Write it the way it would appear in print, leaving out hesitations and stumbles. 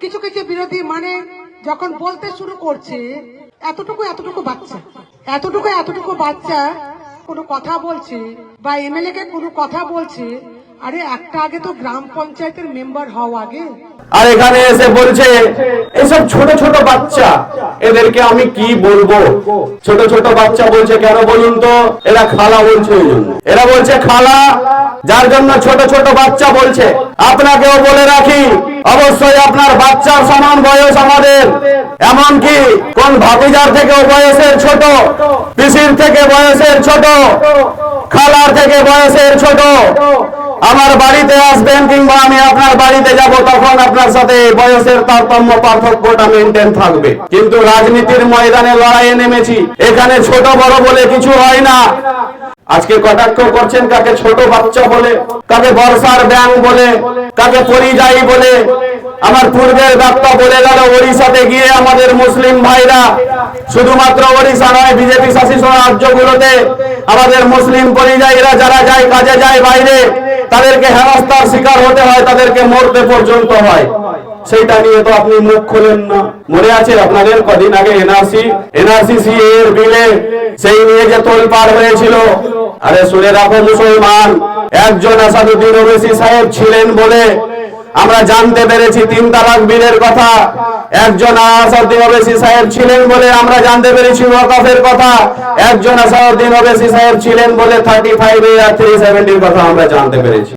কিছু কিছু বিরোধী মানে যখন বলতে শুরু করছে এতটুকু বাচ্চা কোনো কথা বলছে বা এমএলএ কে কোনো কথা বলছে, আরে একটা আগে তো গ্রাম পঞ্চায়েতের মেম্বার হও আগে। আর এখানে এসে বলছে এইসব ছোট ছোট বাচ্চা, এদেরকে আমি কি বলবো? ছোট ছোট বাচ্চা বলছে কেন বলুন তো? এরা খালা বলছে ওই জন্য। এরা বলছে খালা, যার জন্য ছোট ছোট বাচ্চা বলছে। আপনাকেও বলে রাখি, অবশ্যই আপনার বাচ্চার সমান বয়স আমাদের, এমনকি কোন ভাতিজার থেকেও বয়সের ছোট, পিসির থেকে বয়সের ছোট, খালার থেকে বয়সের ছোট আমার বাড়িতে আসবেন কিংবা আমি আপনার বাড়িতে যাব, তখন আপনার সাথে বয়সের তারতম্য পার্থক্যটা মেনটেন থাকবে। কিন্তু রাজনীতির ময়দানে লড়াইয়ে নেমেছি, এখানে ছোট বড় বলে কিছু হয় না। আজকে কটাক্ষ করছেন কাকে ছোট বাচ্চা বলে, কাকে বর্ষার ব্যাং বলে, কাকে পরিযায়ী বলে। আমার পূর্বের বক্তা বলে গেল ওড়িশাতে গিয়ে আমাদের মুসলিম ভাইরা, শুধুমাত্র ওড়িশা নয় বিজেপি শাসিত রাজ্যগুলোতে আমাদের মুসলিম পরিযায়ীরা যারা যায় কাজে যায় বাইরে, তাদেরকে হেনস্থার শিকার হতে হয়, তাদেরকে মরতে পর্যন্ত হয়। সেইটা নিয়ে তো আপনি মুখ খোলেন না। মনে আছে আপনাদের কদিন আগে এনআরসি এর বিলে সেই নিয়ে যে তোলপাড় হয়েছিল? আরে শুনে রাখো মুসলমান, একজন আসাদুদ্দিন ওবেসি সাহেব ছিলেন বলে আমরা জানতে পেরেছি 3 তালাক বিলের কথা। একজন আসাদুদ্দিন ওবেসি সাহেব ছিলেন বলে আমরা জানতে পেরেছি ওয়াকফের কথা। একজন আসাদুদ্দিন ওবেসি সাহেব ছিলেন বলে 35 আর 370 কথা আমরা জানতে পেরেছি।